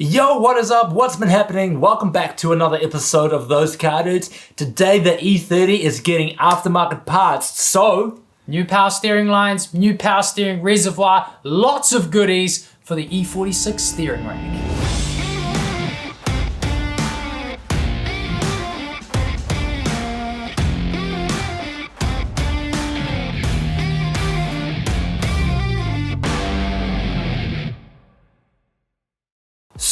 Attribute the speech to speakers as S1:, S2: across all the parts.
S1: Yo, what is up? What's been happening? Welcome back to another episode of Those Car Dudes. Today the E30 is getting aftermarket parts, so
S2: new power steering lines, new power steering reservoir, lots of goodies for the E46 steering rack.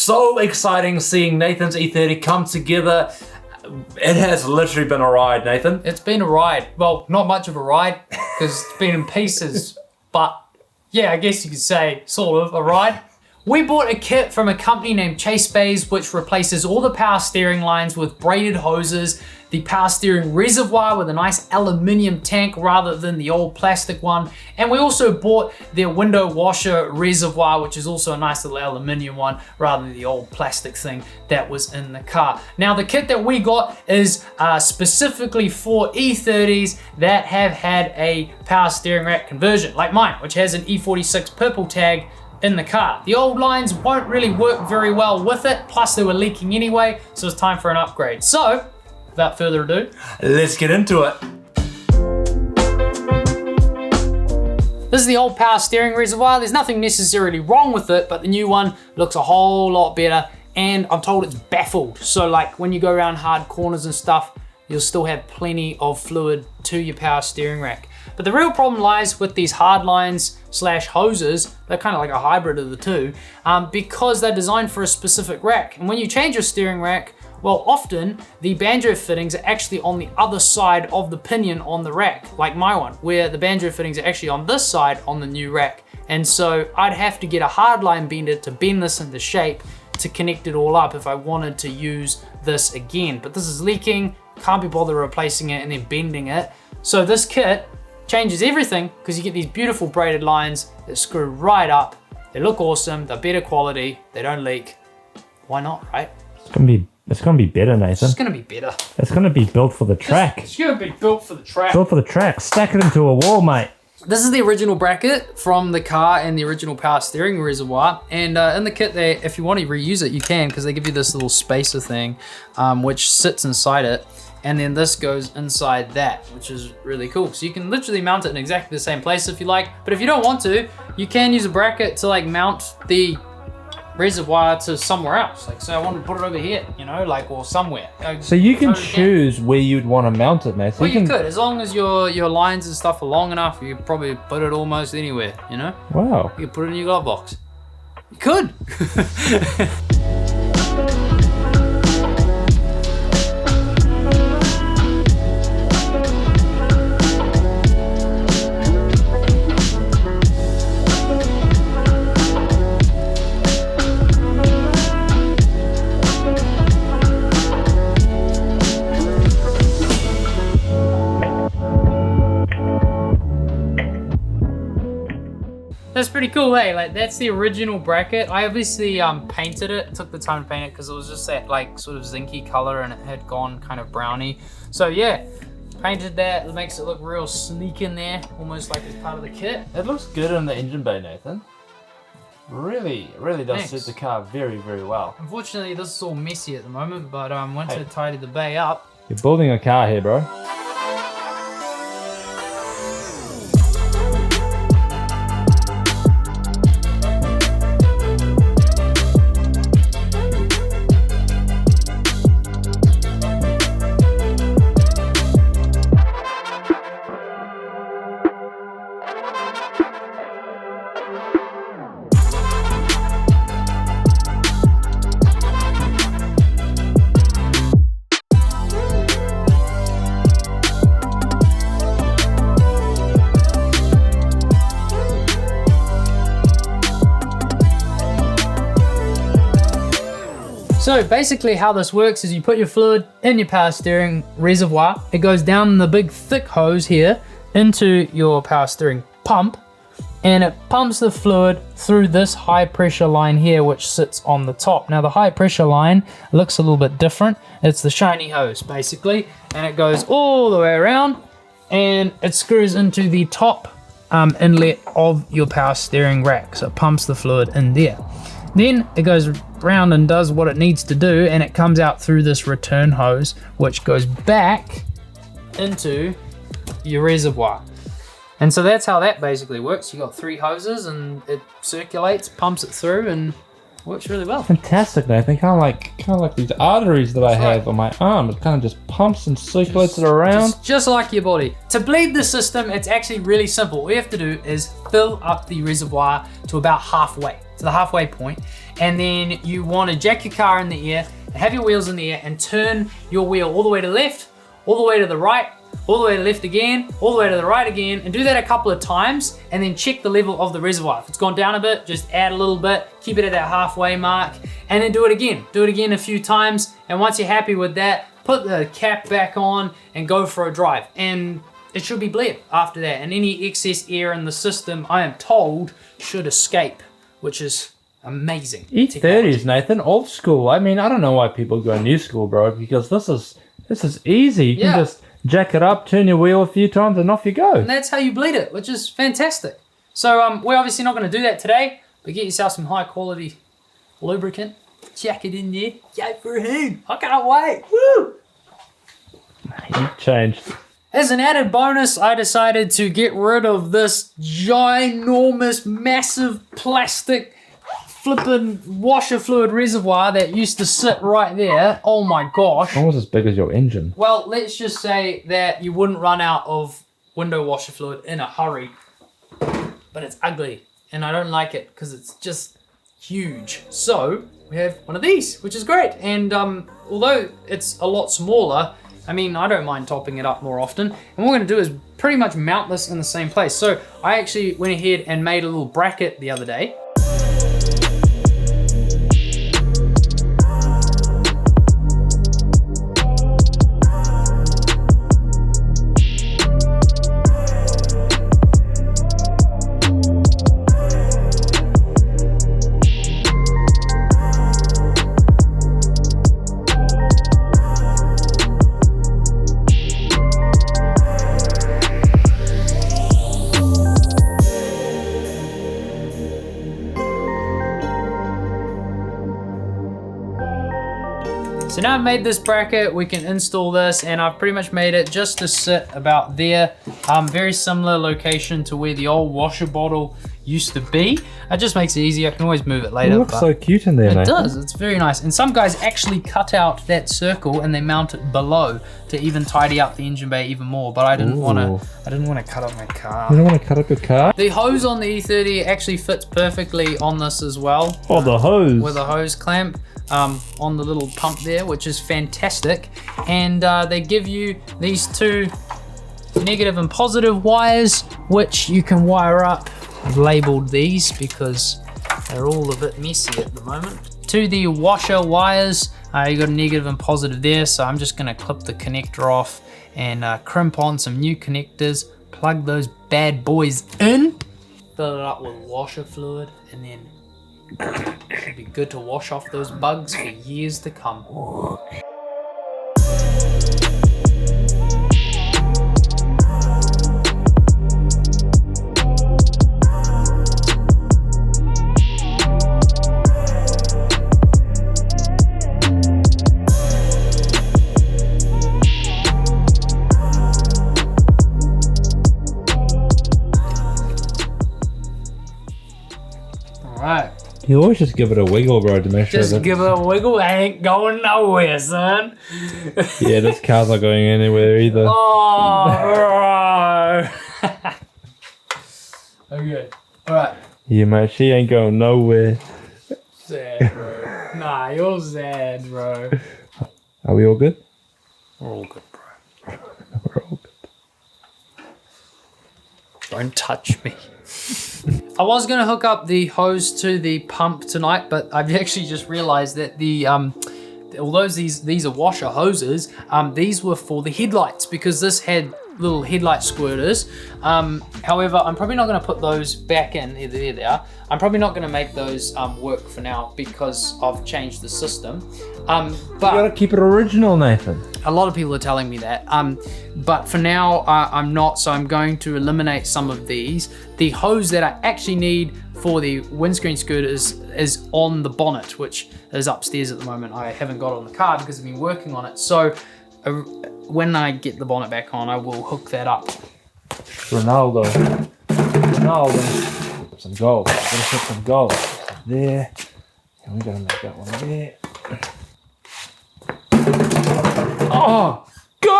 S1: so exciting seeing Nathan's E30 come together. It has literally been a ride, Nathan.
S2: It's been a ride. Well, not much of a ride because it's been in pieces, but yeah, I guess you could say sort of a ride. We bought a kit from a company named Chase Bays, which replaces all the power steering lines with braided hoses, the power steering reservoir with a nice aluminium tank rather than the old plastic one. And we also bought their window washer reservoir, which is also a nice little aluminium one rather than the old plastic thing that was in the car. Now the kit that we got is specifically for E30s that have had a power steering rack conversion, like mine, which has an E46 purple tag in the car. The old lines won't really work very well with it, plus they were leaking anyway, so it's time for an upgrade. So, without further ado,
S1: let's get into it.
S2: This is the old power steering reservoir. There's nothing necessarily wrong with it, but the new one looks a whole lot better, and I'm told it's baffled. So like when you go around hard corners and stuff, you'll still have plenty of fluid to your power steering rack. But the real problem lies with these hard lines slash hoses. They're kind of like a hybrid of the two, because they're designed for a specific rack. And when you change your steering rack, well, often the banjo fittings are actually on the other side of the pinion on the rack, like my one, where the banjo fittings are actually on this side on the new rack. And so I'd have to get a hard line bender to bend this into shape to connect it all up if I wanted to use this again. But this is leaking, can't be bothered replacing it and then bending it. So this kit changes everything because you get these beautiful braided lines that screw right up. They look awesome, they're better quality, they don't leak. Why not, right?
S1: It's gonna be better, Nathan.
S2: It's just gonna be better.
S1: It's gonna be built for the track.
S2: It's gonna be built for the track.
S1: Built for the track. Stack it into a wall, mate.
S2: This is the original bracket from the car and the original power steering reservoir. And in the kit, if you want to reuse it, you can, because they give you this little spacer thing, which sits inside it. And then this goes inside that, which is really cool. So you can literally mount it in exactly the same place if you like. But if you don't want to, you can use a bracket to like mount the reservoir to somewhere else. Like, say I want to put it over here, you know, like, or somewhere.
S1: So you can choose where you'd want to mount it, Nathan.
S2: Well, you could, as long as your lines and stuff are long enough, you could probably put it almost anywhere, you know?
S1: Wow.
S2: You could put it in your glove box. You could. That's pretty cool, hey? Like, that's the original bracket. I obviously painted it, took the time to paint it because it was just that like sort of zinky color and it had gone kind of browny. So yeah, painted that. It makes it look real sleek in there, almost like it's part of the kit.
S1: It looks good in the engine bay, Nathan. Really does suit the car very, very well.
S2: Unfortunately, this is all messy at the moment, but once I tidy the bay up.
S1: You're building a car here, bro.
S2: So basically how this works is you put your fluid in your power steering reservoir. It goes down the big thick hose here into your power steering pump, and it pumps the fluid through this high pressure line here, which sits on the top. Now the high pressure line looks a little bit different. It's the shiny hose basically, and it goes all the way around and it screws into the top inlet of your power steering rack. So it pumps the fluid in there. Then it goes round and does what it needs to do, and it comes out through this return hose, which goes back into your reservoir. And so that's how that basically works. You got 3 hoses and it circulates, pumps it through, and works really well.
S1: Fantastic, Nathan. Kind of like these arteries that I have on my arm. It kind of just pumps and circulates it around.
S2: Just like your body. To bleed the system, it's actually really simple. All you have to do is fill up the reservoir to about halfway, to the halfway point, and then you want to jack your car in the air, and have your wheels in the air, and turn your wheel all the way to the left, all the way to the right, all the way to the left again, all the way to the right again, and do that a couple of times, and then check the level of the reservoir. If it's gone down a bit, just add a little bit, keep it at that halfway mark, and then do it again. Do it again a few times, and once you're happy with that, put the cap back on and go for a drive. And it should be bled after that, and any excess air in the system, I am told, should escape, which is amazing.
S1: E30s, Nathan, old school. I mean, I don't know why people go new school, bro, because this is easy. You can just jack it up, turn your wheel a few times, and off you go.
S2: And that's how you bleed it, which is fantastic. So we're obviously not going to do that today, but get yourself some high quality lubricant, jack it in there, go for a hoon. I can't wait. Woo!
S1: You've changed.
S2: As an added bonus, I decided to get rid of this ginormous, massive plastic flippin' washer fluid reservoir that used to sit right there. Oh my gosh.
S1: Almost as big as your engine.
S2: Well, let's just say that you wouldn't run out of window washer fluid in a hurry, but it's ugly and I don't like it because it's just huge. So we have one of these, which is great. And although it's a lot smaller, I mean, I don't mind topping it up more often. And what we're gonna do is pretty much mount this in the same place. So I actually went ahead and made a little bracket the other day. So now I've made this bracket, we can install this, and I've pretty much made it just to sit about there. Very similar location to where the old washer bottle used to be. It just makes it easy. I can always move it later.
S1: It looks so cute in there, Nathan.
S2: It does, it's very nice. And some guys actually cut out that circle and they mount it below to even tidy up the engine bay even more, but I didn't want to cut up my car.
S1: You don't want to cut up your car?
S2: The hose on the E30 actually fits perfectly on this as well.
S1: Oh, the hose.
S2: With a hose clamp. On the little pump there, which is fantastic. And they give you these 2 negative and positive wires, which you can wire up. I've labeled these because they're all a bit messy at the moment. To the washer wires, you got a negative and positive there, so I'm just gonna clip the connector off and crimp on some new connectors, plug those bad boys in, fill it up with washer fluid, and then it'd be good to wash off those bugs for years to come. Alright.
S1: You always just give it a wiggle, bro, to make sure
S2: Just give it a wiggle, I ain't going nowhere, son.
S1: Yeah, this car's not going anywhere either.
S2: Oh, bro. Okay, alright.
S1: Yeah, mate, she ain't going nowhere.
S2: Sad, bro. Nah, you're sad, bro.
S1: Are we all good?
S2: We're all good, bro.
S1: We're all good.
S2: Don't touch me. I was going to hook up the hose to the pump tonight, but I've actually just realized that the although these are washer hoses, these were for the headlights because this had little headlight squirters. However, I'm probably not going to put those back in. There they are. I'm probably not going to make those work for now because I've changed the system. But
S1: you gotta keep it original, Nathan.
S2: A lot of people are telling me that. But for now, I'm not, so I'm going to eliminate some of these. The hose that I actually need for the windscreen skirt is on the bonnet, which is upstairs at the moment. I haven't got it on the car because I've been working on it. So when I get the bonnet back on, I will hook that up.
S1: Ronaldo. Some gold. Gotta put some gold. There. And we're gonna make that one there. Oh! Go!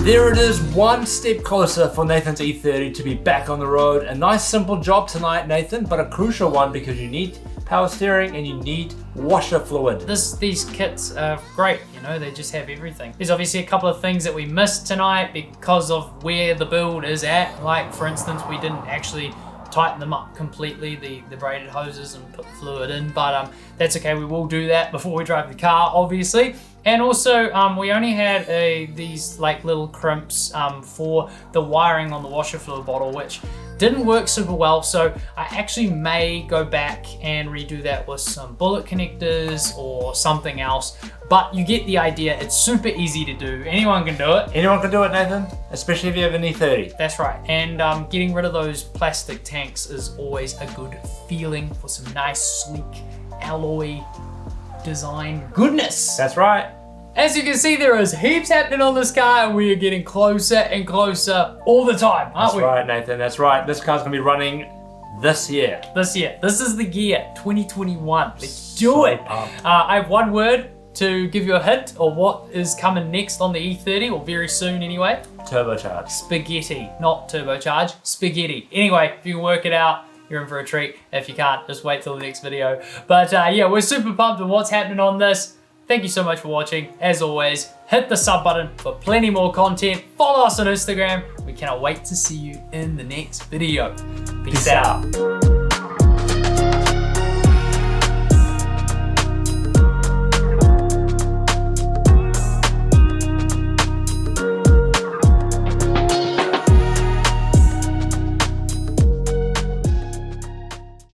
S1: There it is, one step closer for Nathan's E30 to be back on the road. A nice simple job tonight, Nathan, but a crucial one because you need power steering and you need washer fluid.
S2: These kits are great, you know, they just have everything. There's obviously a couple of things that we missed tonight because of where the build is at. Like, for instance, we didn't actually tighten them up completely, the braided hoses, and put the fluid in, but that's okay, we will do that before we drive the car, obviously. And also, we only had these like little crimps for the wiring on the washer fluid bottle, which didn't work super well, so I actually may go back and redo that with some bullet connectors or something else, but you get the idea. It's super easy to do. Anyone can do it.
S1: Anyone can do it, Nathan, especially if you have an E30.
S2: That's right, and getting rid of those plastic tanks is always a good feeling for some nice, sleek, alloy design goodness.
S1: That's right.
S2: As you can see, there is heaps happening on this car, and we are getting closer and closer all the time, aren't we?
S1: That's right, Nathan, that's right. This car's gonna be running this year.
S2: This year. This is the year, 2021. Let's do it. I have one word to give you a hint of what is coming next on the E30, or very soon anyway.
S1: Turbocharged.
S2: Spaghetti, not turbocharged, spaghetti. Anyway, if you can work it out, you're in for a treat. If you can't, just wait till the next video. But yeah, we're super pumped with what's happening on this. Thank you so much for watching. As always, hit the sub button for plenty more content. Follow us on Instagram. We cannot wait to see you in the next video. Peace out.